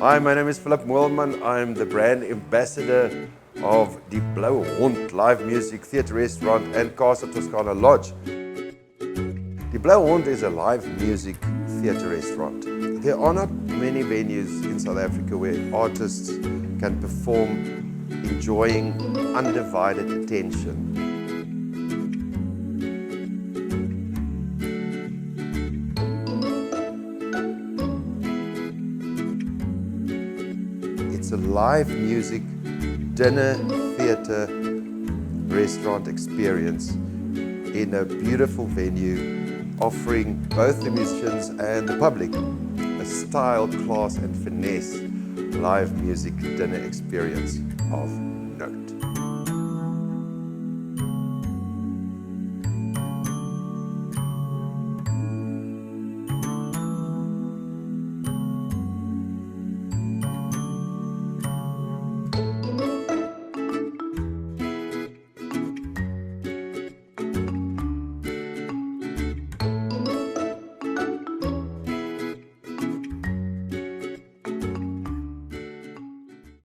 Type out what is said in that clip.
Hi, my name is Philip Moelman. I'm the brand ambassador of Die Blauwe Hond live music theatre restaurant and Casa Toscana Lodge. Die Blauwe Hond is a live music theatre restaurant. There are not many venues in South Africa where artists can perform enjoying undivided attention. It's a live music, dinner, theatre, restaurant experience in a beautiful venue, offering both the musicians and the public a style, class and finesse live music dinner experience of